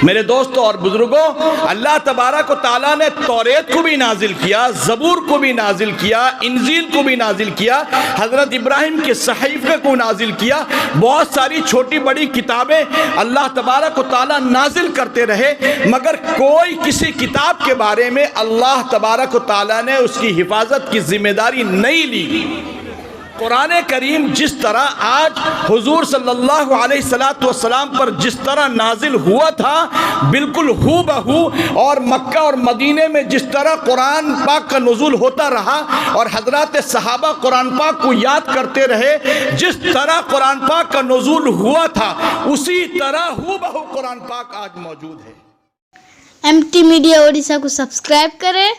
میرے دوستوں اور بزرگوں، اللہ تبارک و تعالیٰ نے توریت کو بھی نازل کیا، زبور کو بھی نازل کیا، انجیل کو بھی نازل کیا، حضرت ابراہیم کے صحیفے کو نازل کیا، بہت ساری چھوٹی بڑی کتابیں اللہ تبارک و تعالیٰ نازل کرتے رہے، مگر کوئی کسی کتاب کے بارے میں اللہ تبارک و تعالیٰ نے اس کی حفاظت کی ذمہ داری نہیں لی۔ قرآن کریم جس طرح آج حضور صلی اللہ علیہ وسلم پر جس طرح نازل ہوا تھا، بالکل ہو بہو، اور مکہ اور مدینے میں جس طرح قرآن پاک کا نزول ہوتا رہا اور حضرات صحابہ قرآن پاک کو یاد کرتے رہے، جس طرح قرآن پاک کا نزول ہوا تھا اسی طرح ہو بہو قرآن پاک آج موجود ہے۔ MT میڈیا اڑیسہ کو سبسکرائب کریں،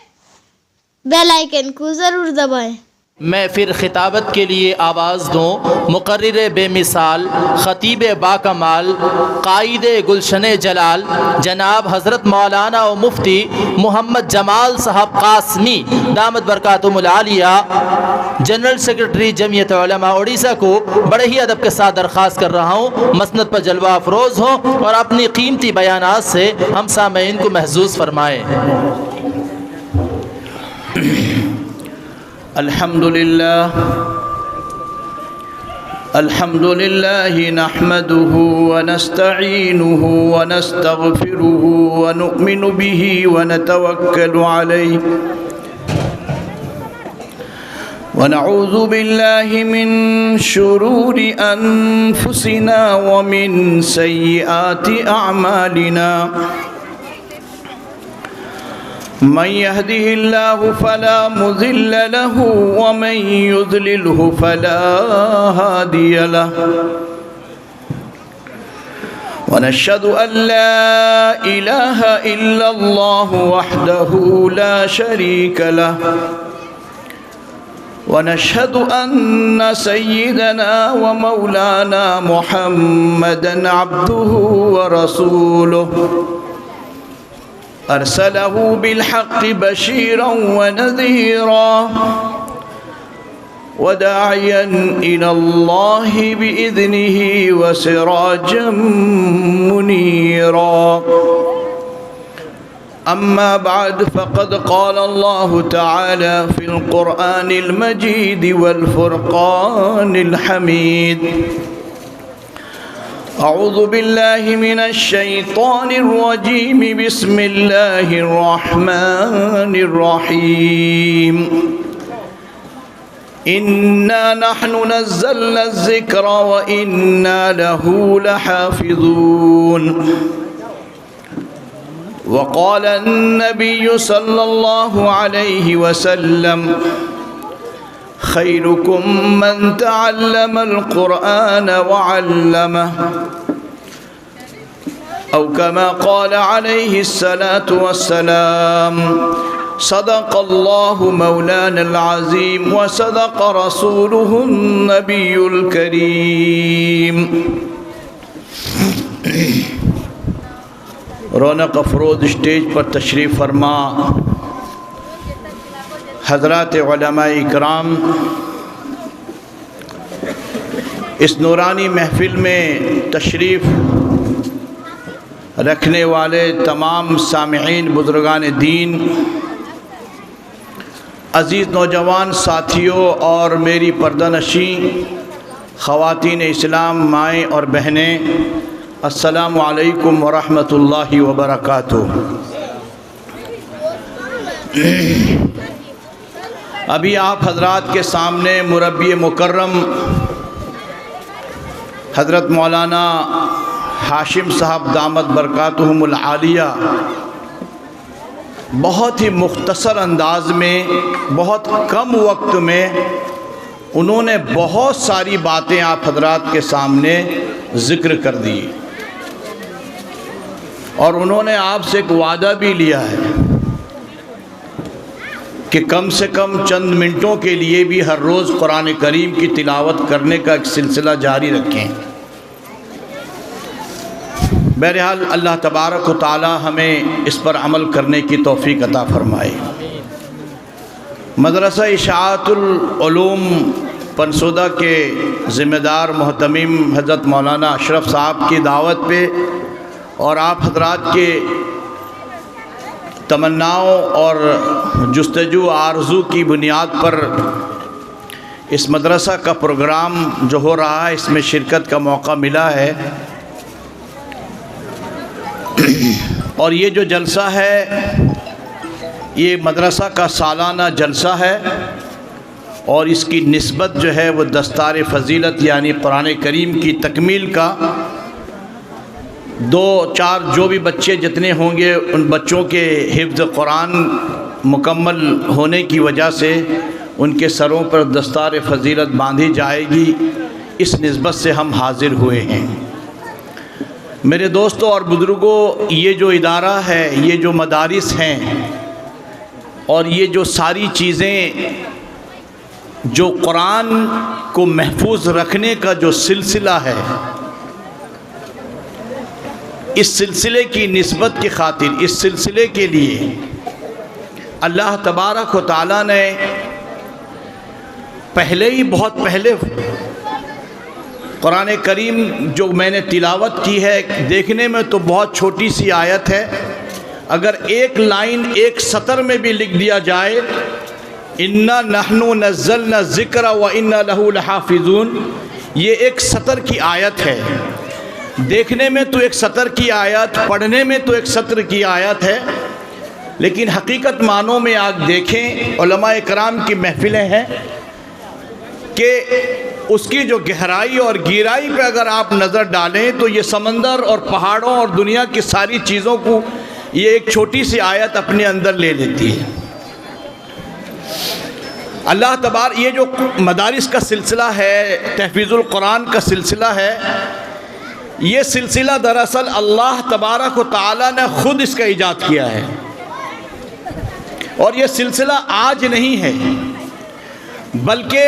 بیل آئیکن کو ضرور دبائیں۔ میں پھر خطابت کے لیے آواز دوں مقرر بے مثال، خطیب باکمال، قائد گلشن جلال، جناب حضرت مولانا و مفتی محمد جمال صاحب قاسمی دامت برکاتہم العالیہ، جنرل سیکرٹری جمعیت علماء اڑیسہ کو بڑے ہی ادب کے ساتھ درخواست کر رہا ہوں مسند پر جلوہ افروز ہوں اور اپنی قیمتی بیانات سے ہم سامعین کو محظوظ فرمائیں۔ الحمد لله نحمده ونستعينه ونستغفره ونؤمن به ونتوكل عليه ونعوذ بالله من شرور أنفسنا ومن سيئات أعمالنا، من يهده الله فلا مضل له ومن يضلله فلا هادي له، ونشهد أن لا إله إلا الله وحده لا شريك له، ونشهد أن سيدنا ومولانا محمدا عبده ورسوله، أرسله بالحق بشيرا ونذيرا وداعيا إلى الله بإذنه وسراجا منيرا، أما بعد فقد قال الله تعالى في القرآن المجيد والفرقان الحميد: أعوذ بالله من الشيطان الرجيم، بسم الله الرحمن الرحيم، إنا نحن نزلنا الذكر وإنا له لحافظون، وقال النبي صلى الله عليه وسلم: خيركم من تعلم القرآن وعلمه، أو كما قال عليه الصلاة والسلام: صدق الله مولانا العظيم وصدق رسوله النبي الكريم۔ رونق افروز اسٹیج پر تشریف فرما حضرات علماء اکرام، اس نورانی محفل میں تشریف رکھنے والے تمام سامعین، بزرگان دین، عزیز نوجوان ساتھیوں اور میری پردہ نشین خواتین اسلام، مائیں اور بہنیں، السلام علیکم ورحمۃ اللہ وبرکاتہ۔ ابھی آپ حضرات کے سامنے مربی مکرم حضرت مولانا ہاشم صاحب دامت برکاتہم العالیہ بہت ہی مختصر انداز میں، بہت کم وقت میں انہوں نے بہت ساری باتیں آپ حضرات کے سامنے ذکر کر دی، اور انہوں نے آپ سے ایک وعدہ بھی لیا ہے کہ کم سے کم چند منٹوں کے لیے بھی ہر روز قرآن کریم کی تلاوت کرنے کا ایک سلسلہ جاری رکھیں۔ بہرحال اللہ تبارک و تعالی ہمیں اس پر عمل کرنے کی توفیق عطا فرمائے۔ مدرسہ اشاعت العلوم پنسودہ کے ذمہ دار محتمم حضرت مولانا اشرف صاحب کی دعوت پہ اور آپ حضرات کے تمناؤں اور جستجو آرزو کی بنیاد پر اس مدرسہ کا پروگرام جو ہو رہا ہے اس میں شرکت کا موقع ملا ہے، اور یہ جو جلسہ ہے یہ مدرسہ کا سالانہ جلسہ ہے، اور اس کی نسبت جو ہے وہ دستار فضیلت یعنی قرآن کریم کی تکمیل کا 2-4 جو بھی بچے جتنے ہوں گے ان بچوں کے حفظ قرآن مکمل ہونے کی وجہ سے ان کے سروں پر دستار فضیلت باندھی جائے گی، اس نسبت سے ہم حاضر ہوئے ہیں۔ میرے دوستوں اور بزرگوں، یہ جو ادارہ ہے، یہ جو مدارس ہیں اور یہ جو ساری چیزیں جو قرآن کو محفوظ رکھنے کا جو سلسلہ ہے، اس سلسلے کی نسبت کی خاطر، اس سلسلے کے لیے اللہ تبارک و تعالیٰ نے بہت پہلے قرآن کریم جو میں نے تلاوت کی ہے، دیکھنے میں تو بہت چھوٹی سی آیت ہے، اگر ایک لائن ایک سطر میں بھی لکھ دیا جائے، اِنَّا نَحْنُ نَزَّلْنَا الذِّكْرَ وَإِنَّا لَهُ لَحَافِظُونَ، یہ ایک سطر کی آیت ہے۔ دیکھنے میں تو ایک سطر کی آیت، پڑھنے میں تو ایک سطر کی آیت ہے، لیکن حقیقت معنوں میں آپ دیکھیں، علماء اکرام کی محفلیں ہیں کہ اس کی جو گہرائی اور گہرائی پہ اگر آپ نظر ڈالیں تو یہ سمندر اور پہاڑوں اور دنیا کی ساری چیزوں کو یہ ایک چھوٹی سی آیت اپنے اندر لے لیتی ہے۔ اللہ تبارک یہ جو مدارس کا سلسلہ ہے، تحفیظ القرآن کا سلسلہ ہے، یہ سلسلہ دراصل اللہ تبارک و تعالیٰ نے خود اس کا ایجاد کیا ہے، اور یہ سلسلہ آج نہیں ہے، بلکہ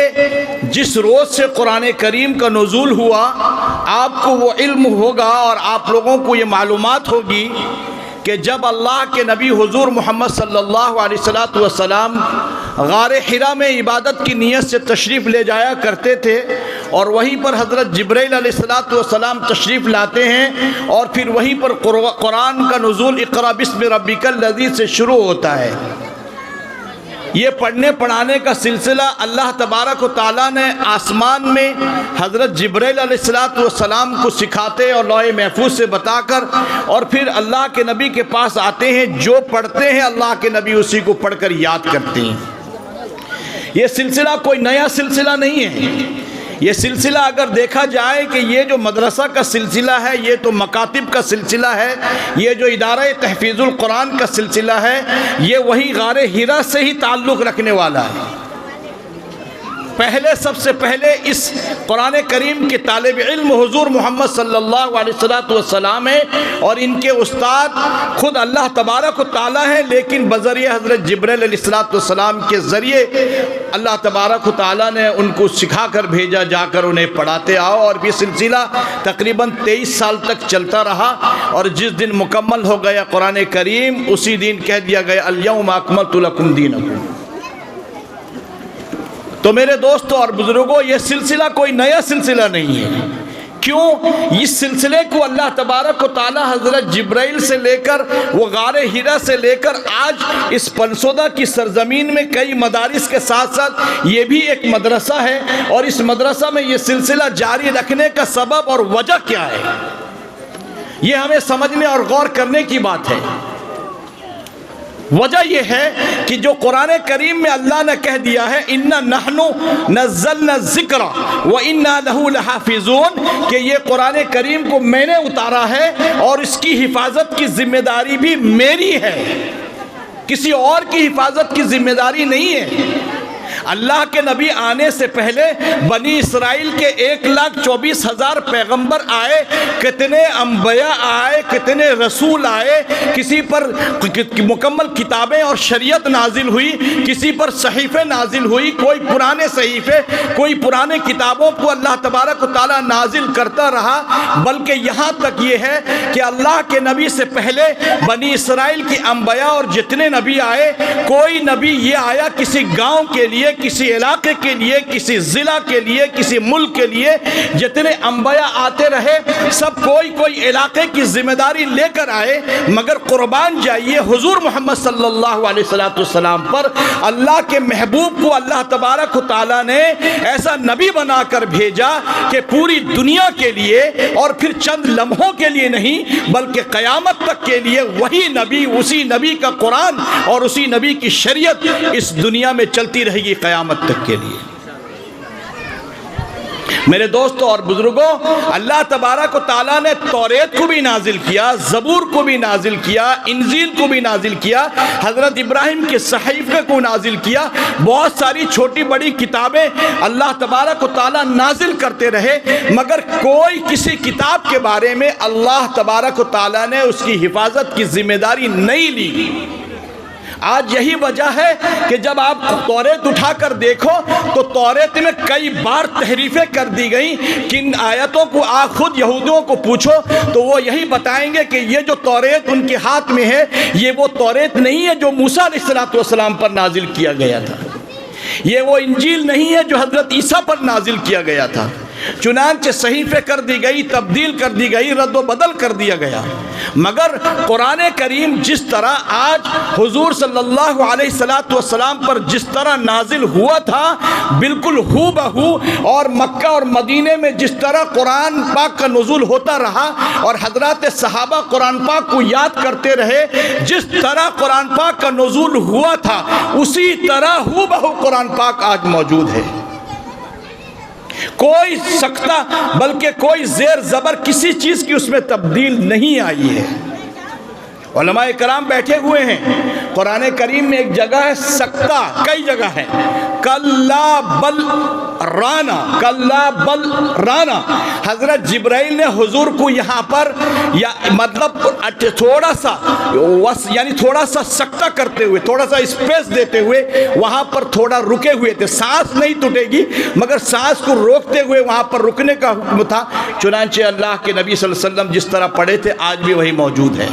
جس روز سے قرآن کریم کا نزول ہوا، آپ کو وہ علم ہوگا اور آپ لوگوں کو یہ معلومات ہوگی کہ جب اللہ کے نبی حضور محمد صلی اللہ علیہ وسلم غار حرا میں عبادت کی نیت سے تشریف لے جایا کرتے تھے، اور وہیں پر حضرت جبرائیل علیہ السلام تشریف لاتے ہیں، اور پھر وہیں پر قرآن کا نزول اقرأ بسم ربک الذی سے شروع ہوتا ہے۔ یہ پڑھنے پڑھانے کا سلسلہ اللہ تبارک و تعالیٰ نے آسمان میں حضرت جبرائیل علیہ السلام کو سکھاتے اور لوح محفوظ سے بتا کر، اور پھر اللہ کے نبی کے پاس آتے ہیں، جو پڑھتے ہیں اللہ کے نبی اسی کو پڑھ کر یاد کرتے ہیں۔ یہ سلسلہ کوئی نیا سلسلہ نہیں ہے، یہ سلسلہ اگر دیکھا جائے کہ یہ جو مدرسہ کا سلسلہ ہے یہ تو مکاتب کا سلسلہ ہے، یہ جو ادارہ تحفیظ القرآن کا سلسلہ ہے یہ وہی غار حرا سے ہی تعلق رکھنے والا ہے۔ سب سے پہلے اس قرآن کریم کے طالب علم حضور محمد صلی اللہ علیہ وسلم ہیں، اور ان کے استاد خود اللہ تبارک و تعالیٰ ہے، لیکن بذریعہ حضرت جبرائیل علیہ السلام کے ذریعے اللہ تبارک و تعالیٰ نے ان کو سکھا کر بھیجا، جا کر انہیں پڑھاتے آؤ، اور یہ سلسلہ تقریباً 23 سال تک چلتا رہا، اور جس دن مکمل ہو گیا قرآن کریم اسی دن کہہ دیا گیا الیوم اکملت لکم دینکم۔ تو میرے دوستوں اور بزرگوں، یہ سلسلہ کوئی نیا سلسلہ نہیں ہے۔ کیوں؟ اس سلسلے کو اللہ تبارک و تعالی حضرت جبرائیل سے لے کر وہ غار حرا سے لے کر آج اس پنسودہ کی سرزمین میں کئی مدارس کے ساتھ ساتھ یہ بھی ایک مدرسہ ہے، اور اس مدرسہ میں یہ سلسلہ جاری رکھنے کا سبب اور وجہ کیا ہے، یہ ہمیں سمجھنے اور غور کرنے کی بات ہے۔ وجہ یہ ہے کہ جو قرآن کریم میں اللہ نے کہہ دیا ہے اِنَّا نَحْنُ نَزَّلْنَا الذِّكْرَ وَإِنَّا لَهُ لَحَافِظُونَ، کہ یہ قرآن کریم کو میں نے اتارا ہے اور اس کی حفاظت کی ذمہ داری بھی میری ہے، کسی اور کی حفاظت کی ذمہ داری نہیں ہے۔ اللہ کے نبی آنے سے پہلے بنی اسرائیل کے 1,24,000 پیغمبر آئے، کتنے انبیاء آئے، کتنے رسول آئے، کسی پر مکمل کتابیں اور شریعت نازل ہوئی، کسی پر صحیفے نازل ہوئی، کوئی پرانے صحیفے، کوئی پرانے کتابوں کو اللہ تبارک و تعالی نازل کرتا رہا، بلکہ یہاں تک یہ ہے کہ اللہ کے نبی سے پہلے بنی اسرائیل کی انبیاء اور جتنے نبی آئے، کوئی نبی یہ آیا کسی گاؤں کے لیے، کسی علاقے کے لیے، کسی ضلع کے لیے، کسی ملک کے لیے جتنے انبیاء آتے رہے سب کوئی علاقے کی ذمہ داری لے کر آئے، مگر قربان جائیے حضور محمد صلی اللہ علیہ وسلم پر اللہ کے محبوب کو اللہ تبارک و تعالیٰ نے ایسا نبی بنا کر بھیجا کہ پوری دنیا کے لیے، اور پھر چند لمحوں کے لیے نہیں بلکہ قیامت تک کے لیے وہی نبی، اسی نبی کا قرآن اور اسی نبی کی شریعت اس دنیا میں چلتی رہے گی قیامت تک کے لیے۔ میرے دوستوں اور بزرگوں، اللہ تبارک و تعالیٰ نے توریت کو بھی نازل کیا، زبور کو بھی نازل کیا، انجیل کو بھی نازل کیا، حضرت ابراہیم کے صحیفے کو نازل کیا، بہت ساری چھوٹی بڑی کتابیں اللہ تبارک و تعالیٰ نازل کرتے رہے، مگر کوئی کسی کتاب کے بارے میں اللہ تبارک و تعالیٰ نے اس کی حفاظت کی ذمہ داری نہیں لی۔ آج یہی وجہ ہے کہ جب آپ توریت اٹھا کر دیکھو تو توریت میں کئی بار تحریفیں کر دی گئیں۔ کن آیتوں کو آپ خود یہودیوں کو پوچھو تو وہ یہی بتائیں گے کہ یہ جو توریت ان کے ہاتھ میں ہے یہ وہ توریت نہیں ہے جو موسیٰ علیہ السلام پر نازل کیا گیا تھا، یہ وہ انجیل نہیں ہے جو حضرت عیسیٰ پر نازل کیا گیا تھا۔ چنانچہ صحیفے کر دی گئی، تبدیل کر دی گئی، رد و بدل کر دیا گیا، مگر قرآن کریم جس طرح آج حضور صلی اللہ علیہ وسلم پر جس طرح نازل ہوا تھا بالکل ہو بہو، اور مکہ اور مدینے میں جس طرح قرآن پاک کا نزول ہوتا رہا اور حضرات صحابہ قرآن پاک کو یاد کرتے رہے، جس طرح قرآن پاک کا نزول ہوا تھا اسی طرح ہو بہو قرآن پاک آج موجود ہے۔ کوئی سکتہ بلکہ کوئی زیر زبر کسی چیز کی اس میں تبدیل نہیں آئی ہے۔ علماء کرام بیٹھے ہوئے ہیں، قرآن کریم میں ایک جگہ ہے سکتہ، کئی جگہ ہے، کلا بل رانا، کلا بل رانا۔ حضرت جبرائیل نے حضور کو یہاں پر مطلب تھوڑا سا یعنی تھوڑا سا سکتہ کرتے ہوئے، تھوڑا سا اسپیس دیتے ہوئے وہاں پر تھوڑا رکے ہوئے تھے، سانس نہیں ٹوٹے گی مگر سانس کو روکتے ہوئے وہاں پر رکنے کا حکم تھا۔ چنانچہ اللہ کے نبی صلی اللہ علیہ وسلم جس طرح پڑھے تھے آج بھی وہی موجود ہے۔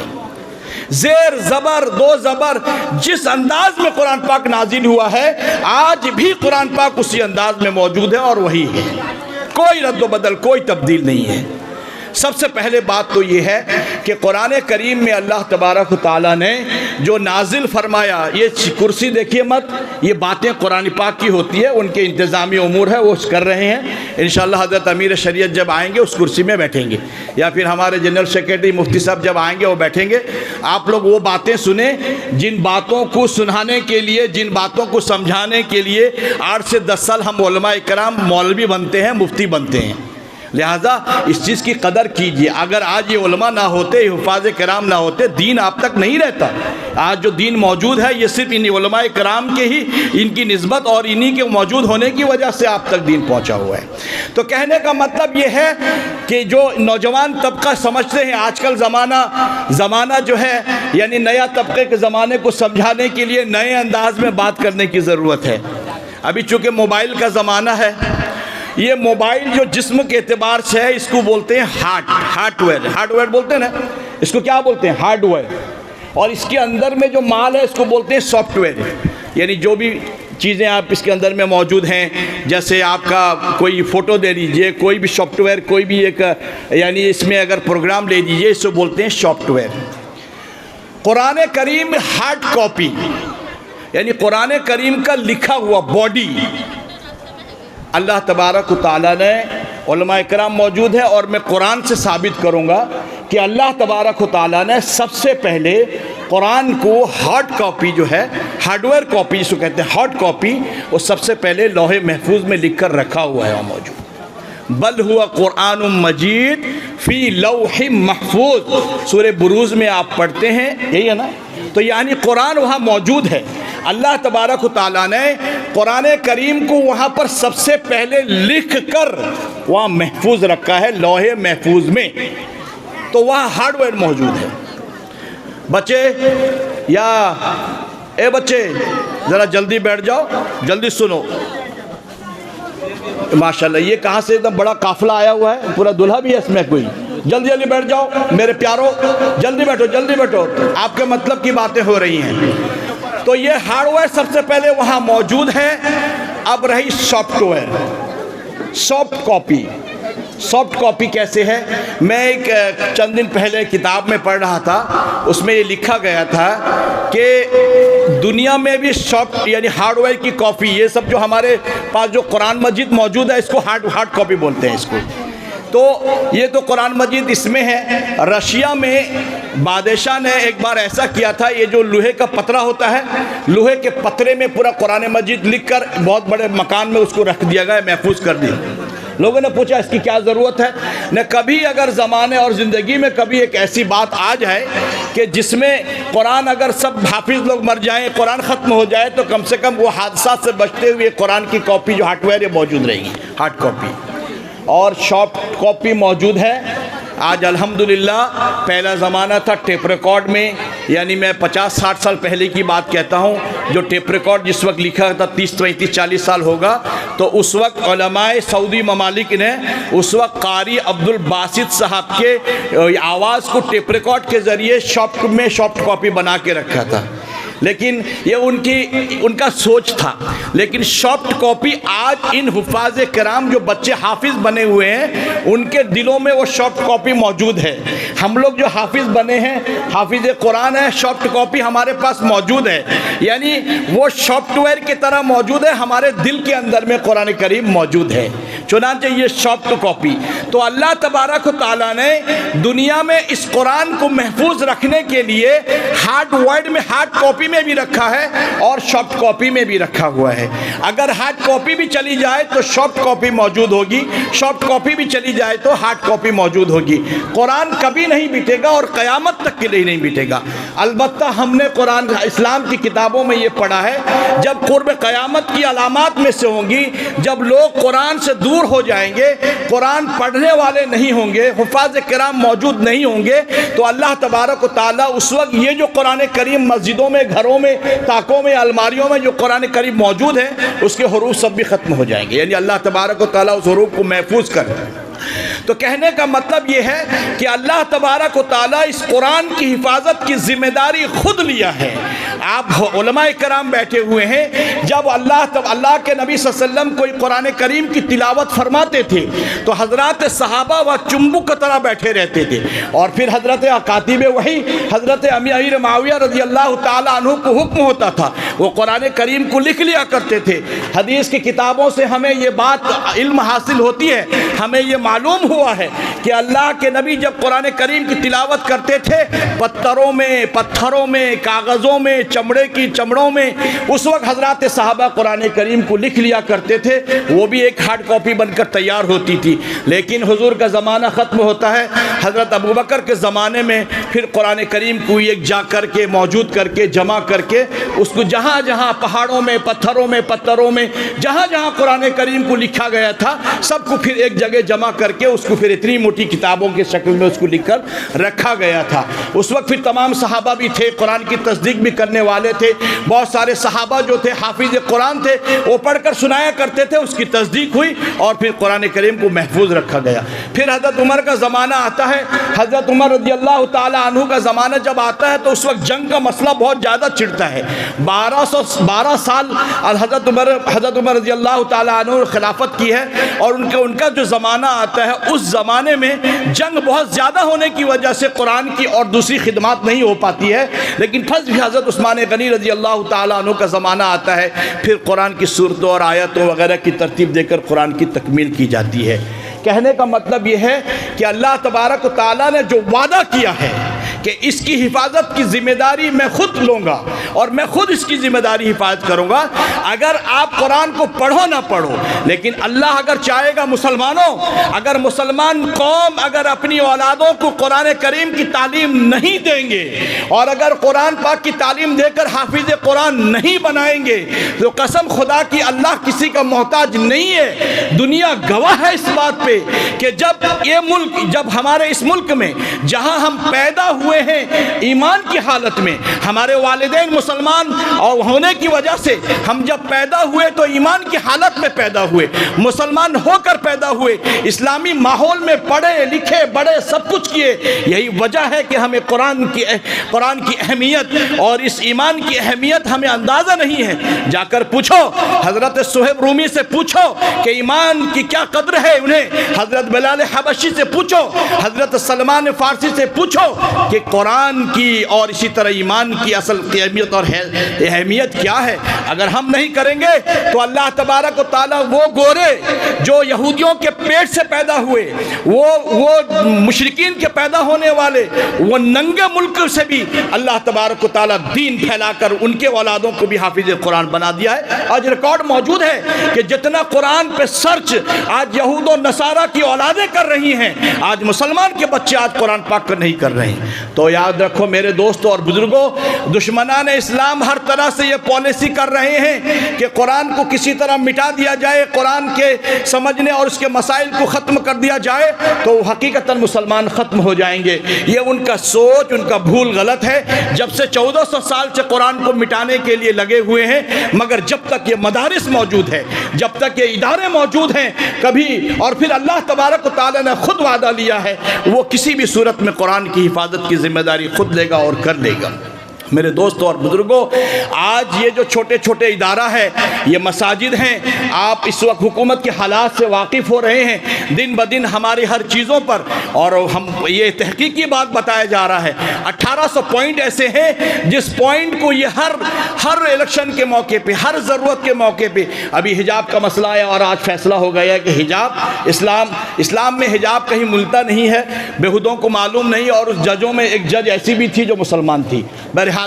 زیر زبر دو زبر جس انداز میں قرآن پاک نازل ہوا ہے آج بھی قرآن پاک اسی انداز میں موجود ہے اور وہی ہے، کوئی رد و بدل، کوئی تبدیل نہیں ہے۔ سب سے پہلے بات تو یہ ہے کہ قرآن کریم میں اللہ تبارک و تعالیٰ نے جو نازل فرمایا، یہ کرسی دیکھیے مت، یہ باتیں قرآن پاک کی ہوتی ہے، ان کے انتظامی امور ہے وہ کر رہے ہیں۔ انشاءاللہ حضرت امیر شریعت جب آئیں گے اس کرسی میں بیٹھیں گے، یا پھر ہمارے جنرل سیکریٹری مفتی صاحب جب آئیں گے وہ بیٹھیں گے۔ آپ لوگ وہ باتیں سنیں جن باتوں کو سنانے کے لیے، جن باتوں کو سمجھانے کے لیے 8 سے 10 سال ہم علماء کرام مولوی بنتے ہیں، مفتی بنتے ہیں، لہذا اس چیز کی قدر کیجئے۔ اگر آج یہ علماء نہ ہوتے، حفاظ کرام نہ ہوتے، دین آپ تک نہیں رہتا۔ آج جو دین موجود ہے یہ صرف انہی علماء کرام کے ہی، ان کی نسبت اور انہی کے موجود ہونے کی وجہ سے آپ تک دین پہنچا ہوا ہے۔ تو کہنے کا مطلب یہ ہے کہ جو نوجوان طبقہ سمجھتے ہیں آج کل زمانہ جو ہے یعنی نیا طبقے کے زمانے کو سمجھانے کے لیے نئے انداز میں بات کرنے کی ضرورت ہے۔ ابھی چونکہ موبائل کا زمانہ ہے، یہ موبائل جو جسم کے اعتبار سے ہے اس کو بولتے ہیں ہارڈ ویئر بولتے ہیں نا، اس کو کیا بولتے ہیں؟ Hard where. اور اس کے اندر میں جو مال ہے اس کو بولتے ہیں سافٹ ویئر، یعنی جو بھی چیزیں آپ اس کے اندر میں موجود ہیں، جیسے آپ کا کوئی فوٹو دے لیجئے، کوئی بھی سافٹ ویئر، کوئی بھی ایک یعنی اس میں اگر پروگرام لے لیجئے اس کو بولتے ہیں سافٹ ویئر۔ قرآن کریم ہارڈ کاپی یعنی قرآن کریم کا لکھا ہوا باڈی اللہ تبارک و تعالیٰ نے، علماء کرام موجود ہے اور میں قرآن سے ثابت کروں گا کہ اللہ تبارک و تعالیٰ نے سب سے پہلے قرآن کو ہارڈ کاپی جو ہے، ہارڈ ویئر کاپی جس کو کہتے ہیں ہارڈ کاپی، وہ سب سے پہلے لوح محفوظ میں لکھ کر رکھا ہوا ہے وہاں موجود۔ بل ہوا قرآن مجید فی لوح محفوظ، سورہ بروز میں آپ پڑھتے ہیں، یہی ہے نا؟ تو یعنی قرآن وہاں موجود ہے۔ اللہ تبارک و تعالیٰ نے قرآن کریم کو وہاں پر سب سے پہلے لکھ کر وہاں محفوظ رکھا ہے لوح محفوظ میں، تو وہاں ہارڈ ویئر موجود ہے۔ بچے یا اے بچے ذرا جلدی بیٹھ جاؤ، جلدی سنو۔ ماشاءاللہ یہ کہاں سے ایک بڑا قافلہ آیا ہوا ہے، پورا دلہا بھی ہے اس میں کوئی، جلدی جلدی بیٹھ جاؤ میرے پیارو، جلدی بیٹھو، آپ کے مطلب کی باتیں ہو رہی ہیں۔ تو یہ ہارڈ ویئر سب سے پہلے وہاں موجود ہے اب رہی soft where, soft copy. Soft copy کیسے ہے؟ میں ایک چند دن پہلے کتاب میں پڑھ رہا تھا، اس میں یہ لکھا گیا تھا کہ دنیا میں بھی سافٹ یعنی ہارڈ ویئر کی کاپی، یہ سب جو ہمارے پاس جو قرآن مجید موجود ہے اس کو ہارڈ کاپی بولتے ہیں اس کو۔ تو یہ تو قرآن مجید اس میں ہے۔ رشیا میں بادشاہ نے ایک بار ایسا کیا تھا، یہ جو لوہے کا پترا ہوتا ہے، لوہے کے پترے میں پورا قرآن مجید لکھ کر بہت بڑے مکان میں اس کو رکھ دیا گیا، محفوظ کر دیا۔ لوگوں نے پوچھا اس کی کیا ضرورت ہے؟ نہ کبھی اگر زمانے اور زندگی میں کبھی ایک ایسی بات آ جائے کہ جس میں قرآن اگر سب حافظ لوگ مر جائیں، قرآن ختم ہو جائے، تو کم سے کم وہ حادثات سے بچتے ہوئے قرآن کی کاپی جو ہارڈ ویئر ہے موجود رہے گی، ہارڈ کاپی۔ اور سافٹ کاپی موجود ہے آج الحمدللہ۔ پہلا زمانہ تھا ٹیپ ریکارڈ میں، یعنی میں 50-60 سال پہلے کی بات کہتا ہوں، جو ٹیپ ریکارڈ جس وقت لکھا تھا 30-35-40 سال ہوگا، تو اس وقت علماء سعودی ممالک نے اس وقت قاری عبد الباسط صاحب کے آواز کو ٹیپ ریکارڈ کے ذریعے سافٹ کاپی بنا کے رکھا تھا۔ لیکن یہ ان کا سوچ تھا، لیکن سافٹ کاپی آج ان حفاظ کرام جو بچے حافظ بنے ہوئے ہیں ان کے دلوں میں وہ سافٹ کاپی موجود ہے۔ ہم لوگ جو حافظ بنے ہیں، حافظ قرآن ہے، سافٹ کاپی ہمارے پاس موجود ہے، یعنی وہ سافٹ ویئر کی طرح موجود ہے، ہمارے دل کے اندر میں قرآن کریم موجود ہے۔ چنانچہ یہ سافٹ کاپی تو اللہ تبارک و تعالیٰ نے دنیا میں اس قرآن کو محفوظ رکھنے کے لیے ہارڈ وائڈ میں ہارڈ کاپی میں بھی رکھا ہے اور سافٹ کاپی میں بھی رکھا ہوا ہے۔ اگر ہارڈ کاپی بھی چلی جائے تو سافٹ کاپی موجود ہوگی، سافٹ کاپی بھی چلی جائے تو ہارڈ کاپی موجود ہوگی۔ قرآن کبھی نہیں مٹے گا اور قیامت تک کے لیے نہیں مٹے گا۔ البتہ ہم نے قرآن اسلام کی کتابوں میں یہ پڑھا ہے، جب قرب قیامت کی علامات میں سے ہوں گی، جب لوگ قرآن سے دور ہو جائیں گے، قرآن پڑھنے والے نہیں ہوں گے، حفاظ کرام موجود نہیں ہوں گے، تو اللہ تبارک و تعالیٰ اس وقت یہ جو قرآن کریم مسجدوں میں، گھروں میں، طاقوں میں، الماریوں میں جو قرآن کریم موجود ہے اس کے حروف سب بھی ختم ہو جائیں گے، یعنی اللہ تبارک و تعالیٰ اس حروف کو محفوظ کر۔ تو کہنے کا مطلب یہ ہے کہ اللہ تبارک و تعالیٰ اس قرآن کی حفاظت کی ذمہ داری خود لیا ہے۔ آپ علماء کرام بیٹھے ہوئے ہیں، جب اللہ کے نبی صلی اللہ علیہ وسلم کوئی قرآن کریم کی تلاوت فرماتے تھے تو حضرات صحابہ و چمبک کی طرح بیٹھے رہتے تھے، اور پھر حضرت کاتب وحی حضرت امیر معاویہ رضی اللہ تعالیٰ عنہ کو حکم ہوتا تھا، وہ قرآن کریم کو لکھ لیا کرتے تھے۔ حدیث کی کتابوں سے ہمیں یہ بات علم حاصل ہوتی ہے، ہمیں یہ معلوم ہوا ہے کہ اللہ کے نبی جب قرآن کریم کی تلاوت کرتے تھے، پتھروں میں، کاغذوں میں، چمڑوں میں، اس وقت حضرات صحابہ قرآن کریم کو لکھ لیا کرتے تھے، وہ بھی ایک ہارڈ کاپی بن کر تیار ہوتی تھی۔ لیکن حضور کا زمانہ ختم ہوتا ہے، حضرت ابوبکر کے زمانے میں پھر قرآن کریم کو ایک جا کر کے موجود کر کے جمع کر کے اس کو جہاں جہاں پہاڑوں میں، پتھروں میں جہاں جہاں قرآن کریم کو لکھا گیا تھا سب کو پھر ایک جگہ جمع کر کے اس کو پھر اتنی موٹی کتابوں کے شکل میں اس کو لکھ کر رکھا گیا تھا۔ اس وقت پھر تمام صحابہ بھی تھے، قرآن کی تصدیق بھی کرنے والے تھے، بہت سارے صحابہ جو تھے حافظ قرآن تھے، وہ پڑھ کر سنایا کرتے تھے، اس کی تصدیق ہوئی اور پھر قرآن کریم کو محفوظ رکھا گیا۔ پھر حضرت عمر کا زمانہ آتا ہے، حضرت عمر رضی اللہ تعالیٰ عنہ کا زمانہ جب آتا ہے تو اس وقت جنگ کا مسئلہ بہت زیادہ چڑھتا ہے۔ 12 سال حضرت عمر رضی اللہ تعالیٰ عنہ نے خلافت کی ہے، اور ان کا جو زمانہ آتا ہے اس زمانے میں جنگ بہت زیادہ ہونے کی وجہ سے قرآن کی اور دوسری خدمات نہیں ہو پاتی ہے، لیکن پھر بھی حضرت عثمان غنی رضی اللہ تعالیٰ عنہ کا زمانہ آتا ہے، پھر قرآن کی صورتوں اور آیتوں وغیرہ کی ترتیب دے کر قرآن کی تکمیل کی جاتی ہے۔ کہنے کا مطلب یہ ہے کہ اللہ تبارک و تعالیٰ نے جو وعدہ کیا ہے کہ اس کی حفاظت کی ذمہ داری میں خود لوں گا اور میں خود اس کی ذمہ داری حفاظت کروں گا۔ اگر آپ قرآن کو پڑھو نہ پڑھو، لیکن اللہ اگر چاہے گا مسلمانوں، اگر مسلمان قوم اگر اپنی اولادوں کو قرآن کریم کی تعلیم نہیں دیں گے اور اگر قرآن پاک کی تعلیم دے کر حافظ قرآن نہیں بنائیں گے تو قسم خدا کی اللہ کسی کا محتاج نہیں ہے۔ دنیا گواہ ہے اس بات پہ کہ جب ہمارے اس ملک میں جہاں ہم پیدا ہوئے ہوئے ہیں ایمان کی حالت میں. ہمارے والدین مسلمان اور ہونے کی وجہ سے ہم جب پیدا ہوئے تو ایمان کی حالت میں پیدا ہوئے, مسلمان ہو کر پیدا ہوئے, اسلامی ماحول میں پڑھے لکھے بڑے سب کچھ کیے. یہی وجہ ہے کہ ہمیں قرآن کی اہمیت اور اس ایمان کی اہمیت ہمیں اندازہ نہیں ہے. جا کر پوچھو حضرت صہیب رومی سے, پوچھو کہ ایمان کی کیا قدر ہے انہیں. حضرت بلال حبشی سے پوچھو, حضرت سلمان فارسی سے پوچھو کہ قرآن کی اور اسی طرح ایمان کی اصل اہمیت اور اہمیت کیا ہے. اگر ہم نہیں کریں گے تو اللہ تبارک و تعالیٰ وہ گورے جو یہودیوں کے پیٹ سے پیدا ہوئے, وہ مشرکین کے پیدا ہونے والے, وہ ننگے ملک سے بھی اللہ تبارک و تعالیٰ دین پھیلا کر ان کے اولادوں کو بھی حافظ قرآن بنا دیا ہے. آج ریکارڈ موجود ہے کہ جتنا قرآن پہ سرچ آج یہود و نصارہ کی اولادیں کر رہی ہیں, آج مسلمان کے بچے آج قرآن پاک کر نہیں کر رہے ہیں. تو یاد رکھو میرے دوستوں اور بزرگوں, دشمنان اسلام ہر طرح سے یہ پالیسی کر رہے ہیں کہ قرآن کو کسی طرح مٹا دیا جائے, قرآن کے سمجھنے اور اس کے مسائل کو ختم کر دیا جائے تو حقیقتاً مسلمان ختم ہو جائیں گے. یہ ان کا سوچ, ان کا بھول غلط ہے. جب سے 1400 سال سے قرآن کو مٹانے کے لیے لگے ہوئے ہیں, مگر جب تک یہ مدارس موجود ہے, جب تک یہ ادارے موجود ہیں, کبھی اور پھر اللہ تبارک و تعالیٰ نے خود وعدہ لیا ہے وہ کسی بھی صورت میں قرآن کی حفاظت کی ذمہ داری خود لے گا اور کر لے گا. میرے دوستوں اور بزرگوں, آج یہ جو چھوٹے چھوٹے ادارہ ہے, یہ مساجد ہیں, آپ اس وقت حکومت کے حالات سے واقف ہو رہے ہیں. دن بدن ہماری ہر چیزوں پر, اور ہم یہ تحقیقی بات بتایا جا رہا ہے, 1800 پوائنٹ ایسے ہیں جس پوائنٹ کو یہ ہر الیکشن کے موقع پہ, ہر ضرورت کے موقع پہ, ابھی حجاب کا مسئلہ ہے اور آج فیصلہ ہو گیا ہے کہ حجاب اسلام میں حجاب کہیں ملتا نہیں ہے, بےہودوں کو معلوم نہیں. اور اس ججوں میں ایک جج ایسی بھی تھی جو مسلمان تھی. بہرحال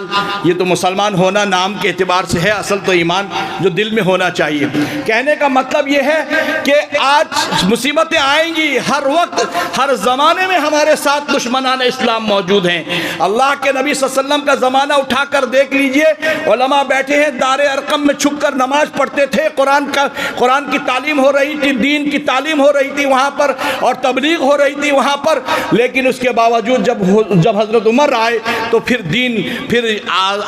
یہ تو مسلمان ہونا نام کے اعتبار سے ہے, اصل تو ایمان جو دل میں ہونا چاہیے. کہنے کا مطلب یہ ہے کہ آج مصیبتیں آئیں گی, ہر وقت ہر زمانے میں ہمارے ساتھ دشمنان اسلام موجود ہیں. اللہ کے نبی صلی اللہ علیہ وسلم کا زمانہ اٹھا کر دیکھ لیجئے, علماء بیٹھے ہیں دار ارقم میں چھپ کر نماز پڑھتے تھے, قرآن کی تعلیم ہو رہی تھی, دین کی تعلیم ہو رہی تھی وہاں پر, اور تبلیغ ہو رہی تھی وہاں پر. لیکن اس کے باوجود جب حضرت عمر آئے تو پھر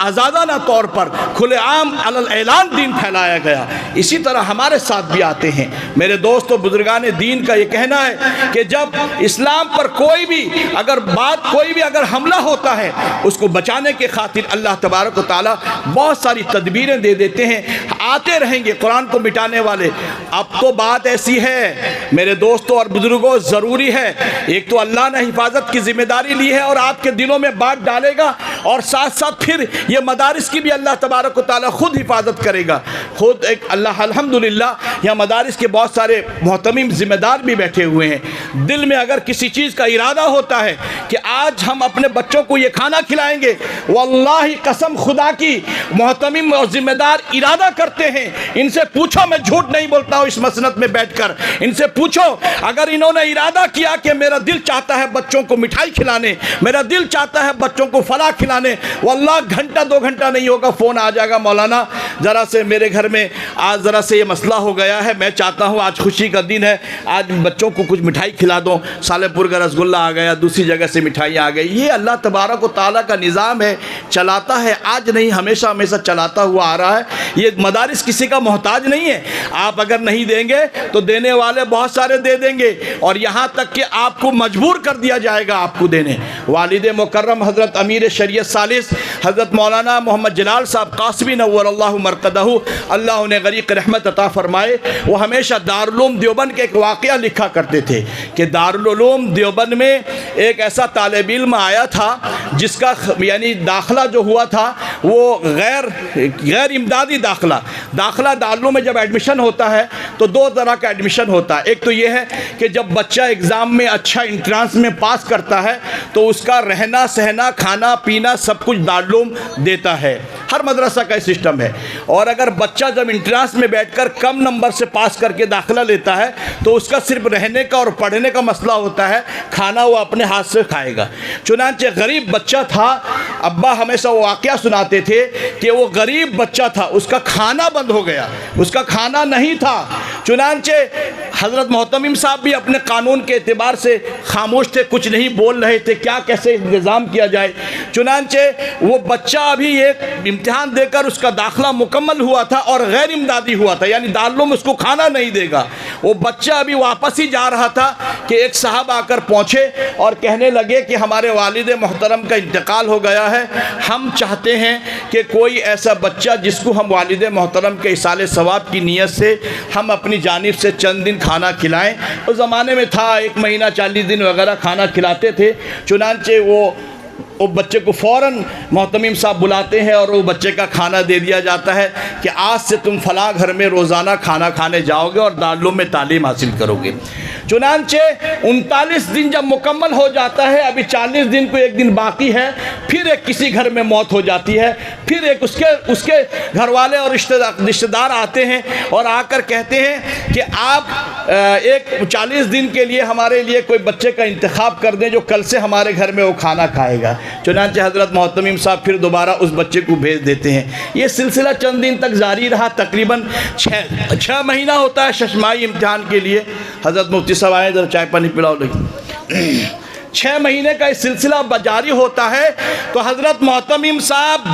آزادانہ طور پر کھلے عام اعلان دین پھیلایا گیا. اسی طرح ہمارے ساتھ بھی آتے ہیں. میرے دوستو بزرگان دین کا یہ کہنا ہے کہ جب اسلام پر کوئی بھی اگر حملہ ہوتا ہے, اس کو بچانے کے خاطر اللہ تبارک و تعالیٰ بہت ساری تدبیریں دے دیتے ہیں. آتے رہیں گے قرآن کو مٹانے والے. اب تو بات ایسی ہے میرے دوستو اور بزرگوں, ضروری ہے, ایک تو اللہ نے حفاظت کی ذمہ داری لی ہے اور آپ کے دلوں میں بات ڈالے گا, اور ساتھ ساتھ پھر یہ مدارس کی بھی اللہ تبارک و تعالیٰ خود حفاظت کرے گا. خود ایک اللہ الحمدللہ یہاں مدارس کے بہت سارے محتمم ذمہ دار بھی بیٹھے ہوئے ہیں. دل میں اگر کسی چیز کا ارادہ ہوتا ہے کہ آج ہم اپنے بچوں کو یہ کھانا کھلائیں گے, واللہ قسم خدا کی محتمم اور ذمہ دار ارادہ کرتے ہیں. ان سے پوچھو, میں جھوٹ نہیں بولتا ہوں اس مسنت میں بیٹھ کر, ان سے پوچھو اگر انہوں نے ارادہ کیا کہ میرا دل چاہتا ہے بچوں کو مٹھائی کھلانے, میرا دل چاہتا ہے بچوں کو فلاں کھلانے, واللہ گھنٹہ 2 گھنٹہ نہیں ہوگا فون آ جائے گا, مولانا ذرا سے میرے گھر میں آج ذرا سے یہ مسئلہ ہو گیا ہے, میں چاہتا ہوں آج خوشی کا دن ہے, آج بچوں کو کچھ مٹھائی کھلا دو. سالے پور کا رسگلہ آ گیا, دوسری جگہ سے مٹھائی آ گئی. یہ اللہ تبارک و تعالیٰ کا نظام ہے, چلاتا ہے, آج نہیں ہمیشہ چلاتا ہوا آ رہا ہے. یہ مدارس کسی کا محتاج نہیں ہے. آپ اگر نہیں دیں گے تو دینے والے بہت سارے دے دیں گے, اور یہاں تک کہ آپ کو مجبور کر دیا جائے گا آپ کو دینے. والد مکرم حضرت امیر شریعت ثالث حضرت مولانا محمد جلال صاحب قاسمی نور اللہ مرقدہ, اللہ انہیں غریق رحمت عطا فرمائے, وہ ہمیشہ دارالعلوم دیوبند کے ایک واقعہ لکھا کرتے تھے کہ دارالعلوم دیوبند میں ایک ایسا طالب علم آیا تھا جس کا یعنی داخلہ جو ہوا تھا وہ غیر امدادی داخلہ دارالعلوم میں جب ایڈمیشن ہوتا ہے تو 2 طرح کا ایڈمیشن ہوتا ہے. ایک تو یہ ہے کہ جب بچہ اگزام میں اچھا انٹرانس میں پاس کرتا ہے تو اس کا رہنا سہنا کھانا پینا سب کچھ دارالعلوم دیتا ہے, ہر مدرسہ کا سسٹم ہے. اور اگر بچہ جب انٹرانس میں بیٹھ کر کم نمبر سے پاس کر کے داخلہ لیتا ہے تو اس کا صرف رہنے کا اور پڑھنے کا مسئلہ ہوتا ہے, کھانا وہ اپنے ہاتھ سے کھائے گا. چنانچہ غریب بچہ تھا, ابا ہمیشہ وہ واقعہ سناتے تھے کہ وہ غریب بچہ تھا, اس کا کھانا بند ہو گیا, اس کا کھانا نہیں تھا. چنانچہ حضرت محتمیم صاحب بھی اپنے قانون کے اعتبار سے خاموش تھے، کچھ نہیں بول رہے تھے کیا کیسے انتظام کیا جائے۔ چنانچہ وہ بچہ ابھی ایک امتحان دے کر اس کا داخلہ مکمل ہوا تھا اور غیر امدادی ہوا تھا، یعنی دارالعلوم اس کو کھانا نہیں دے گا۔ وہ بچہ ابھی واپس ہی جا رہا تھا کہ ایک صاحب آ کر پہنچے اور کہنے لگے کہ ہمارے والد محترم کا انتقال ہو گیا ہے، ہم چاہتے ہیں کہ کوئی ایسا بچہ جس کو ہم والد محترم کے ایصال ثواب کی نیت سے ہم اپنی جانب سے چند دن کھانا کھلائیں۔ اس زمانے میں تھا 1 مہینہ 40 دن وغیرہ کھانا کھلاتے تھے۔ چنانچہ وہ بچے کو فوراً محتمیم صاحب بلاتے ہیں اور وہ بچے کا کھانا دے دیا جاتا ہے کہ آج سے تم فلاں گھر میں روزانہ کھانا کھانے جاؤ گے اور دارالعلوم میں تعلیم حاصل کرو گے۔ چنانچہ 39 دن جب مکمل ہو جاتا ہے، ابھی 40 دن کو 1 دن باقی ہے، پھر ایک کسی گھر میں موت ہو جاتی ہے، پھر ایک اس کے گھر والے اور رشتہ دار آتے ہیں اور آ کر کہتے ہیں کہ آپ ایک 40 دن کے لیے ہمارے لیے کوئی بچے کا انتخاب کر دیں جو کل سے ہمارے گھر میں وہ کھانا کھائے گا۔ چنانچہ حضرت محتمیم صاحب پھر دوبارہ اس بچے کو بھیج دیتے ہیں۔ یہ سلسلہ چند دن تک جاری رہا، تقریباً 6 مہینہ ہوتا ہے ششماہی امتحان کے لیے۔ حضرت مفتی صاحب آئے، ذرا چائے پانی پلاؤ لگی۔ 6 مہینے کا یہ سلسلہ جاری ہوتا ہے تو حضرت محتمیم صاحب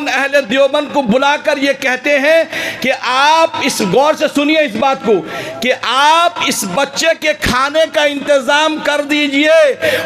اہل دیوبند کو بلا کر یہ کہتے ہیں کہ آپ اس غور سے سنیے اس بات کو کہ آپ اس بچے کے کھانے کا انتظام کر دیجئے،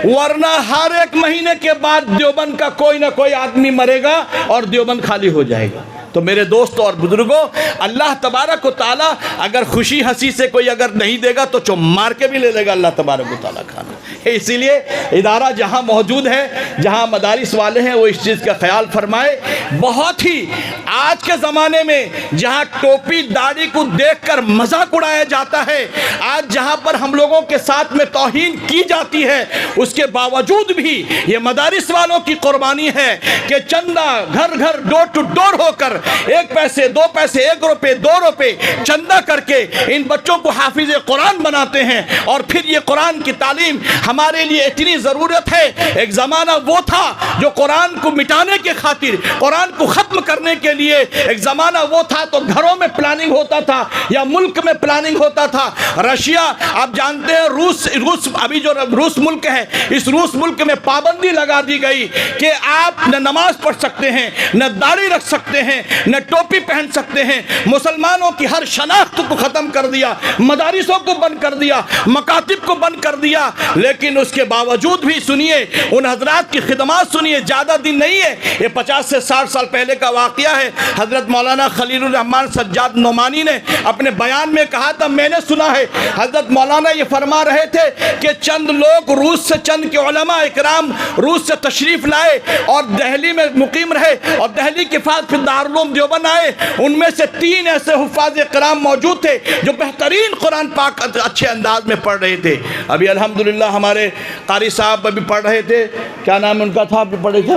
ورنہ ہر 1 مہینے کے بعد دیوبند کا کوئی نہ کوئی آدمی مرے گا اور دیوبند خالی ہو جائے گا۔ تو میرے دوستوں اور بزرگوں، اللہ تبارک و تعالیٰ اگر خوشی ہنسی سے کوئی اگر نہیں دے گا تو مار کے بھی لے لے گا اللہ تبارک و تعالیٰ کھانا۔ اسی لیے ادارہ جہاں موجود ہے، جہاں مدارس والے ہیں، وہ اس چیز کا خیال فرمائے۔ بہت ہی آج کے زمانے میں جہاں ٹوپی داڑھی کو دیکھ کر مذاق اڑایا جاتا ہے، آج جہاں پر ہم لوگوں کے ساتھ میں توہین کی جاتی ہے، اس کے باوجود بھی یہ مدارس والوں کی قربانی ہے کہ چندہ گھر گھر ڈور ٹو ڈور ہو کر 1 پیسے 2 پیسے 1 روپے 2 روپے چندہ کر کے ان بچوں کو حافظ قرآن بناتے ہیں۔ اور پھر یہ قرآن کی تعلیم ہمارے لیے اتنی ضرورت ہے۔ ایک زمانہ وہ تھا جو قرآن کو مٹانے کے خاطر، قرآن کو ختم کرنے کے لیے، ایک زمانہ وہ تھا تو گھروں میں پلاننگ ہوتا تھا یا ملک میں پلاننگ ہوتا تھا۔ رشیا آپ جانتے ہیں، روس ابھی جو روس ملک ہے، اس روس ملک میں پابندی لگا دی گئی کہ آپ نہ نماز پڑھ سکتے ہیں، نہ داڑھی رکھ سکتے ہیں، نہ ٹوپی پہن سکتے ہیں۔ مسلمانوں کی ہر شناخت کو ختم کر دیا، مدارسوں کو بند کر دیا، مکاتب کو بند کر دیا۔ لیکن اس کے باوجود بھی سنیے ان حضرات کی خدمات، سنیے زیادہ دن نہیں ہے، یہ 50 سے 60 سال پہلے کا واقعہ ہے۔ حضرت مولانا خلیل الرحمن سجاد نعمانی نے اپنے بیان میں کہا تھا، میں نے سنا ہے، حضرت مولانا یہ فرما رہے تھے کہ چند لوگ روس سے، چند کے علماء اکرام روس سے تشریف لائے اور دہلی میں مقیم رہے اور دہلی کے بعد پھر دارالعلوم دیوبند آئے۔ ان میں سے 3 ایسے حفاظ کرام موجود تھے جو بہترین قرآن پاک اچھے انداز میں پڑھ رہے تھے۔ ابھی الحمدللہ ہمارے قاری صاحب ابھی پڑھ رہے تھے، کیا نام ان کا تھا، آپ پڑھے تھے،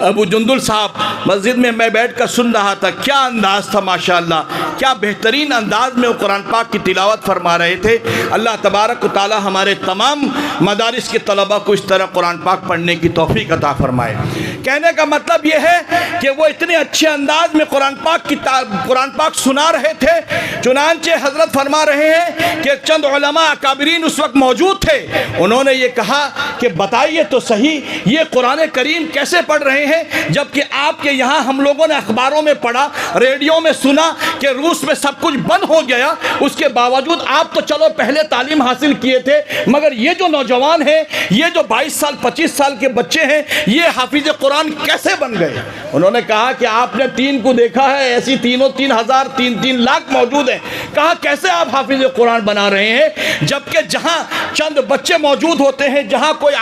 ابو جندل صاحب، مسجد میں میں بیٹھ کر سن رہا تھا، کیا انداز تھا ماشاءاللہ، کیا بہترین انداز میں وہ قرآن پاک کی تلاوت فرما رہے تھے۔ اللہ تبارک و تعالی ہمارے تمام مدارس کے طلبہ کو اس طرح قرآن پاک پڑھنے کی توفیق عطا فرمائے۔ کہنے کا مطلب یہ ہے کہ وہ اتنے اچھے انداز میں قرآن پاک سنا رہے تھے۔ چنانچہ حضرت فرما رہے ہیں کہ چند علماء اکابرین اس وقت موجود تھے، انہوں نے یہ کہا کہ بتائیے تو صحیح یہ قرآن کریم کیسے پڑھ رہے ہیں، جبکہ آپ کے یہاں ہم لوگوں نے اخباروں میں پڑھا، ریڈیو میں سنا کہ روس میں سب کچھ بند ہو گیا، اس کے باوجود آپ تو چلو پہلے تعلیم حاصل کیے تھے، مگر یہ جو نوجوان ہیں، یہ جو 22 سال 25 سال کے بچے ہیں، یہ حافظ قرآن کیسے بن گئے؟ انہوں نے کہا کہ آپ نے 3 کو دیکھا ہے، ایسی 3,000 3 لاکھ موجود ہیں۔ کہا کیسے آپ حافظ قرآن بنا رہے ہیں، جبکہ جہاں چند بچے موجود ہوتے ہیں، جہاں کوئی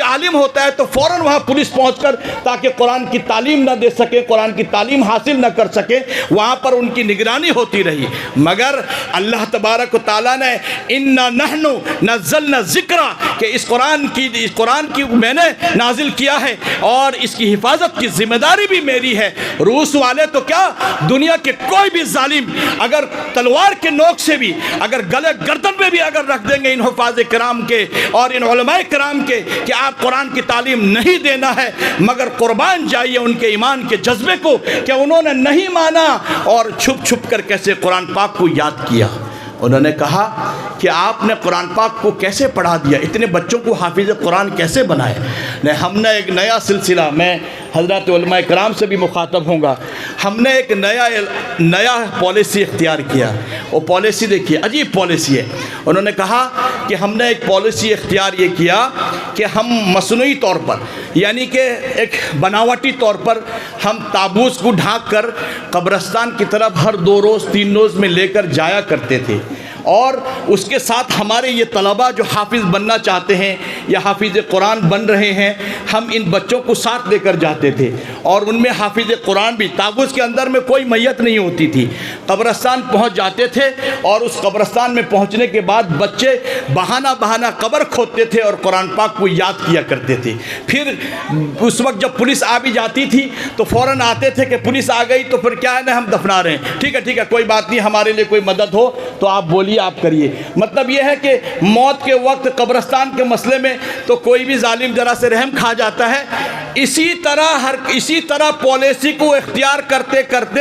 عالم ہوتا ہے تو فوراً وہاں پولیس پہنچ کر تاکہ قرآن کی تعلیم نہ دے سکے، قرآن کی تعلیم حاصل نہ کر سکے، وہاں پر ان کی نگرانی ہوتی رہی۔ مگر اللہ تبارک و تعالیٰ نے اِنَّا نَحْنُ نَزَّلْنَا الذِّكْرَ کہ اس قرآن کی میں نے نازل کیا ہے اور اس کی حفاظت کی ذمہ داری بھی میری ہے۔ روس والے تو کیا، دنیا کے کوئی بھی ظالم اگر تلوار کے نوک سے بھی، اگر گلے گردن میں بھی اگر رکھ دیں گے ان حفاظ کرام کے اور ان علماء کرام کے کہ آپ قرآن کی تعلیم نہیں دینا ہے، مگر قربان جائیے ان کے ایمان کے جذبے کو کہ انہوں نے نہیں مانا اور چھپ چھپ کر کیسے قرآن پاک کو یاد کیا۔ انہوں نے کہا کہ آپ نے قرآن پاک کو کیسے پڑھا دیا، اتنے بچوں کو حافظ قرآن کیسے بنائے؟ ہم نے ایک نیا سلسلہ، میں حضرات علماء کرام سے بھی مخاطب ہوں گا، ہم نے ایک نیا پالیسی اختیار کیا۔ وہ پالیسی دیکھیے، عجیب پالیسی ہے۔ انہوں نے کہا کہ ہم نے ایک پالیسی اختیار یہ کیا کہ ہم مصنوعی طور پر، یعنی کہ ایک بناوٹی طور پر ہم تابوت کو ڈھانک کر قبرستان کی طرف ہر 2 روز 3 روز میں لے کر جایا کرتے تھے، اور اس کے ساتھ ہمارے یہ طلبہ جو حافظ بننا چاہتے ہیں یا حافظ قرآن بن رہے ہیں، ہم ان بچوں کو ساتھ لے کر جاتے تھے، اور ان میں حافظ قرآن بھی، تابوت کے اندر میں کوئی میت نہیں ہوتی تھی، قبرستان پہنچ جاتے تھے، اور اس قبرستان میں پہنچنے کے بعد بچے بہانہ قبر کھودتے تھے اور قرآن پاک کو یاد کیا کرتے تھے۔ پھر اس وقت جب پولیس آ بھی جاتی تھی تو فوراً آتے تھے کہ پولیس آ گئی تو پھر کیا ہے نا، ہم دفنا رہے ہیں، ٹھیک ہے کوئی بات نہیں، ہمارے لیے کوئی مدد ہو تو آپ بولیے، آپ کریے۔ مطلب یہ ہے کہ موت کے وقت قبرستان کے مسئلے میں تو کوئی بھی ظالم ذرا سے رحم کھا جاتا ہے۔ اسی طرح پالیسی کو اختیار کرتے کرتے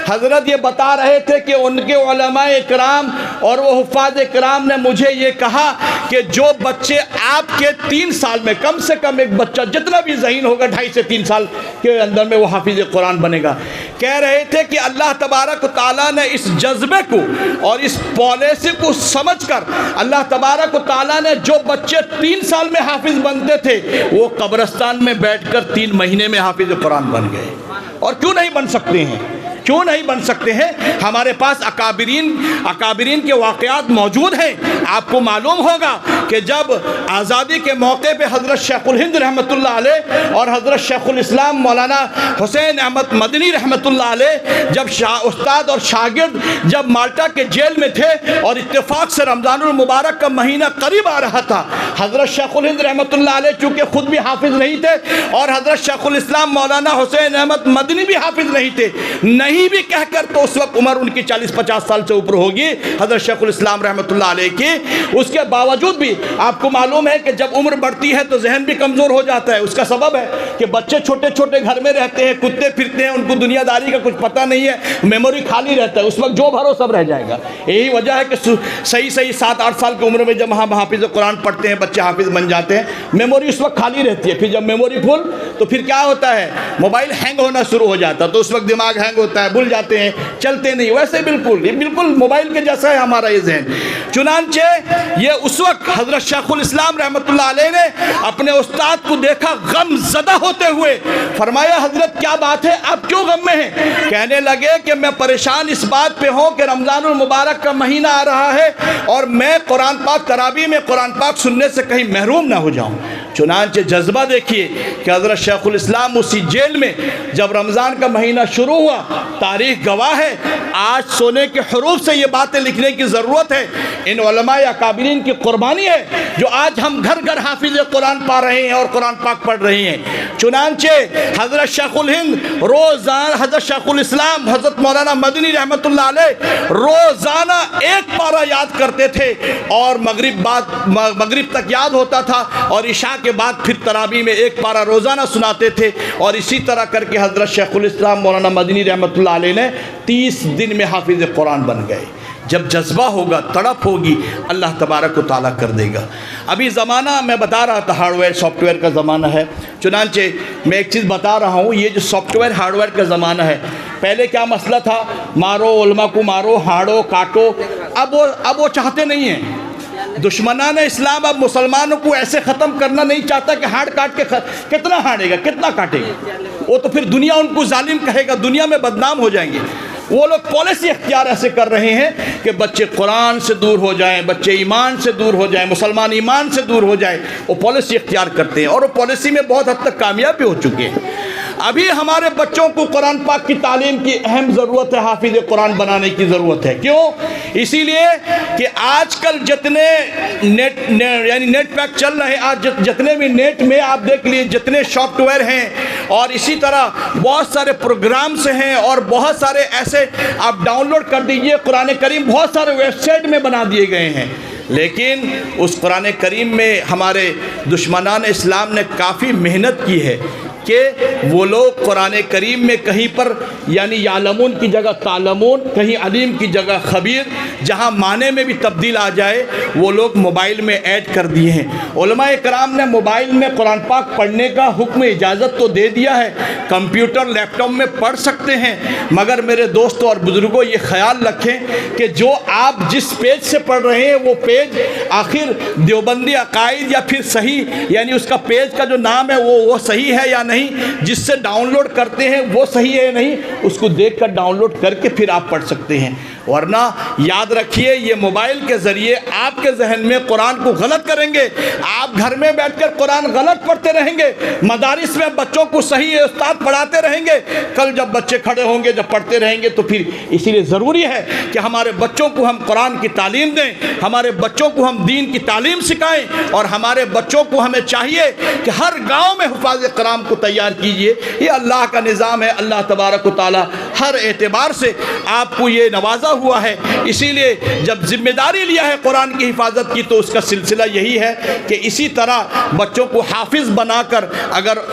حضرت یہ بتا رہے تھے کہ ان کے علماء اکرام اور وہ حفاظ اکرام نے مجھے یہ کہا کہ جو بچے آپ کے 3 سال میں، کم سے کم ایک بچہ جتنا بھی ذہین ہوگا 2.5 سے 3 سال کے اندر میں وہ حافظ قرآن بنے گا۔ کہہ رہے تھے کہ اللہ تبارک و تعالیٰ نے اس جذبے کو اور اس پالیسی کو سمجھ کر اللہ تبارک و تعالیٰ نے جو بچے 3 سال میں حافظ بنتے تھے وہ قبرستان میں بیٹھ کر 3 مہینے میں حافظ قرآن بن گئے۔ اور کیوں نہیں بن سکتے ہیں؟ کیوں نہیں بن سکتے ہیں؟ ہمارے پاس اکابرین کے واقعات موجود ہیں۔ آپ کو معلوم ہوگا کہ جب آزادی کے موقع پہ حضرت شیخ الہند رحمۃ اللہ علیہ اور حضرت شیخ الاسلام مولانا حسین احمد مدنی رحمۃ اللہ علیہ جب استاد اور شاگرد جب مالٹا کے جیل میں تھے اور اتفاق سے رمضان المبارک کا مہینہ قریب آ رہا تھا، حضرت شیخ الہند رحمۃ اللہ علیہ چونکہ خود بھی حافظ نہیں تھے اور حضرت شیخ الاسلام مولانا حسین احمد مدنی بھی حافظ نہیں تھے، نہیں بھی کہہ کر تو اس وقت عمر ان کی 40-50 سال سے اوپر ہوگی حضرت شیخ الاسلام رحمۃ اللہ علیہ کی، اس کے باوجود بھی آپ کو معلوم ہے کہ جب عمر بڑھتی ہے تو ذہن بھی کمزور ہو جاتا ہے۔ اس کا سبب ہے کہ بچے چھوٹے چھوٹے گھر میں رہتے ہیں، کتے پھرتے ہیں، ان کو دنیا داری کا کچھ پتہ نہیں ہے، میموری خالی رہتا ہے، اس وقت جو بھرو سب رہ جائے گا۔ یہی وجہ ہے کہ صحیح 7-8 سال کی عمر میں جب ہم حافظ قرآن پڑھتے ہیں، بچے حافظ بن جاتے ہیں، میموری اس وقت خالی رہتی ہے۔ پھر جب میموری فل تو پھر کیا ہوتا ہے، موبائل ہینگ ہونا شروع ہو جاتا ہے، تو اس وقت دماغ ہینگ ہوتا ہے، بھول جاتے ہیں، چلتے نہیں۔ ویسے بالکل موبائل کے جیسا ہے ہمارا یہ ذہن۔ چنانچہ یہ اس وقت حضرت شیخ الاسلام رحمۃ اللہ علیہ نے اپنے استاد کو دیکھا غم زدہ ہوتے ہوئے، فرمایا حضرت کیا بات ہے، آپ کیوں غم میں ہیں؟ کہنے لگے کہ میں پریشان اس بات پہ ہوں کہ رمضان المبارک کا مہینہ آ رہا ہے اور میں قرآن پاک تراویح میں قرآن پاک سننے سے کہیں محروم نہ ہو جاؤں۔ چنانچہ جذبہ دیکھیے کہ حضرت شیخ الاسلام اسی جیل میں جب رمضان کا مہینہ شروع ہوا، تاریخ گواہ ہے، آج سونے کے حروف سے یہ باتیں لکھنے کی ضرورت ہے، ان علماء اکابرین کی قربانی ہے جو آج ہم گھر گھر حافظ قرآن پا رہے ہیں اور قرآن پاک پڑھ رہے ہیں۔ چنانچہ حضرت شیخ الہند روزانہ، حضرت شیخ الاسلام حضرت مولانا مدنی رحمۃ اللہ علیہ روزانہ 1 پارہ یاد کرتے تھے، اور مغرب تک یاد ہوتا تھا، اور عشاء کے بعد پھر تراویح میں 1 پارہ روزانہ سناتے تھے، اور اسی طرح کر کے حضرت شیخ الاسلام مولانا مدنی رحمۃ اللہ علیہ نے 30 دن میں حافظ قرآن بن گئے۔ جب جذبہ ہوگا، تڑپ ہوگی، اللہ تبارک و تعالیٰ کر دے گا۔ ابھی زمانہ میں بتا رہا تھا ہارڈ ویئر سافٹ ویئر کا زمانہ ہے، چنانچہ میں ایک چیز بتا رہا ہوں، یہ جو سافٹ ویئر ہارڈ ویئر کا زمانہ ہے، پہلے کیا مسئلہ تھا، مارو علماء کو، مارو، ہاڑو، کاٹو، اب وہ چاہتے نہیں ہیں۔ دشمنان اسلام اب مسلمانوں کو ایسے ختم کرنا نہیں چاہتا کہ ہاڑ کاٹ کے کتنا ہاڑے گا، کتنا کاٹے گا، وہ تو پھر دنیا ان کو ظالم کہے گا، دنیا میں بدنام ہو جائیں گے۔ وہ لوگ پالیسی اختیار ایسے کر رہے ہیں کہ بچے قرآن سے دور ہو جائیں، بچے ایمان سے دور ہو جائیں، مسلمان ایمان سے دور ہو جائیں، وہ پالیسی اختیار کرتے ہیں، اور وہ پالیسی میں بہت حد تک کامیاب بھی ہو چکے ہیں۔ ابھی ہمارے بچوں کو قرآن پاک کی تعلیم کی اہم ضرورت ہے، حافظ قرآن بنانے کی ضرورت ہے۔ کیوں؟ اسی لیے کہ آج کل جتنے نیٹ پیک چل رہے ہیں، آج جتنے بھی نیٹ میں آپ دیکھ لیے جتنے سافٹ ویئر ہیں، اور اسی طرح بہت سارے پروگرامز ہیں، اور بہت سارے ایسے آپ ڈاؤن لوڈ کر دیجئے، قرآن کریم بہت سارے ویب سائٹ میں بنا دیے گئے ہیں، لیکن اس قرآن کریم میں ہمارے دشمنان اسلام نے کافی محنت کی ہے، کہ وہ لوگ قرآن کریم میں کہیں پر یعنی یعلمون کی جگہ تعلمون، کہیں علیم کی جگہ خبیر، جہاں معنی میں بھی تبدیل آ جائے وہ لوگ موبائل میں ایڈ کر دیے ہیں۔ علماء کرام نے موبائل میں قرآن پاک پڑھنے کا حکم اجازت تو دے دیا ہے، کمپیوٹر لیپ ٹاپ میں پڑھ سکتے ہیں، مگر میرے دوستوں اور بزرگوں یہ خیال رکھیں کہ جو آپ جس پیج سے پڑھ رہے ہیں وہ پیج آخر دیوبندی عقائد یا پھر صحیح یعنی اس کا پیج کا جو نام ہے وہ صحیح ہے یا نہیں، جس سے ڈاؤن لوڈ کرتے ہیں وہ صحیح ہے یا نہیں، اس کو دیکھ کر ڈاؤن لوڈ کر کے پھر آپ پڑھ سکتے ہیں۔ ورنہ یاد رکھیے یہ موبائل کے ذریعے آپ کے ذہن میں قرآن کو غلط کریں گے، آپ گھر میں بیٹھ کر قرآن غلط پڑھتے رہیں گے، مدارس میں بچوں کو صحیح استاد پڑھاتے رہیں گے، کل جب بچے کھڑے ہوں گے جب پڑھتے رہیں گے تو پھر اسی لیے ضروری ہے کہ ہمارے بچوں کو ہم قرآن کی تعلیم دیں، ہمارے بچوں کو ہم دین کی تعلیم سکھائیں، اور ہمارے بچوں کو ہمیں چاہیے کہ ہر گاؤں میں حفاظ کرام کو تیار کیجئے۔ یہ اللہ کا نظام ہے، اللہ تبارک و تعالی ہر اعتبار سے آپ کو یہ نوازا ہوا ہے، اسی لیے جب ذمہ داری لیا ہے قرآن کی حفاظت کی تو اس کا سلسلہ یہی ہے کہ اسی طرح بچوں کو حافظ بنا کر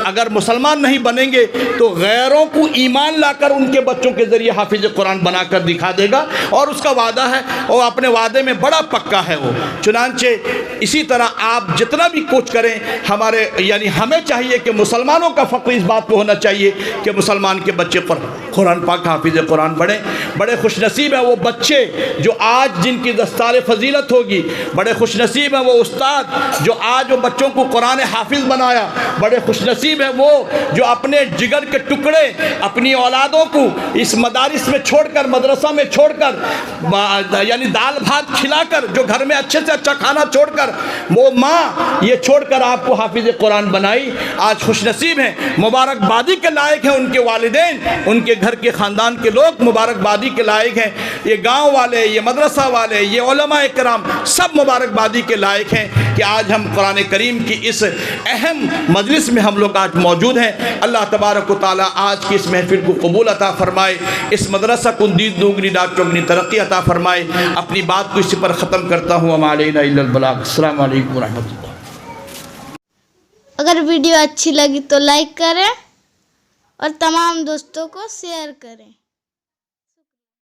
اگر مسلمان نہیں بنیں گے تو غیروں کو ایمان لا کر ان کے بچوں کے ذریعے حافظ قرآن بنا کر دکھا دے گا، اور اس کا وعدہ ہے اور اپنے وعدے میں بڑا پکا ہے وہ۔ چنانچہ اسی طرح آپ جتنا بھی کچھ کریں ہمارے یعنی ہمیں چاہیے کہ مسلمانوں کا فخر اس بات پہ ہونا چاہیے کہ مسلمان کے بچے پر قرآن پاک حافظ قرآن پڑھیں۔ بڑے خوش نصیب ہیں وہ بچے جو آج جن کی دستار فضیلت ہوگی، بڑے خوش نصیب ہیں وہ استاد جو آج وہ بچوں کو قرآن حافظ بنایا، بڑے خوش نصیب ہیں وہ جو اپنے جگر کے ٹکڑے اپنی اولادوں کو اس مدارس میں چھوڑ کر مدرسہ میں چھوڑ کر یعنی دال بھات کھلا کر جو گھر میں اچھے سے اچھا کھانا چھوڑ کر وہ ماں یہ چھوڑ کر آپ کو حافظ قرآن بنائی، آج خوش نصیب ہیں، مبارکبادی کے لائق ہیں ان کے والدین، ان کے گھر کے خاندان کے لوگ مبارکبادی کے لائق ہیں، یہ گاؤں والے، یہ مدرسہ والے، یہ علماء کرام سب مبارکبادی کے لائق ہیں کہ آج ہم قرآن کریم کی اس اہم مجلس میں ہم لوگ آج موجود ہیں۔ اللہ تبارک و تعالی آج کی اس محفل کو قبول عطا فرمائے، اس مدرسہ کو دید دوگنی ڈاک چوگنی ترقی عطا فرمائے۔ اپنی بات کو اسی پر ختم کرتا ہوں، وما علینا الا البلاغ۔ السلام علیکم ورحمۃ اللہ۔ اگر ویڈیو اچھی لگی تو لائک کریں اور تمام دوستوں کو شیئر کریں۔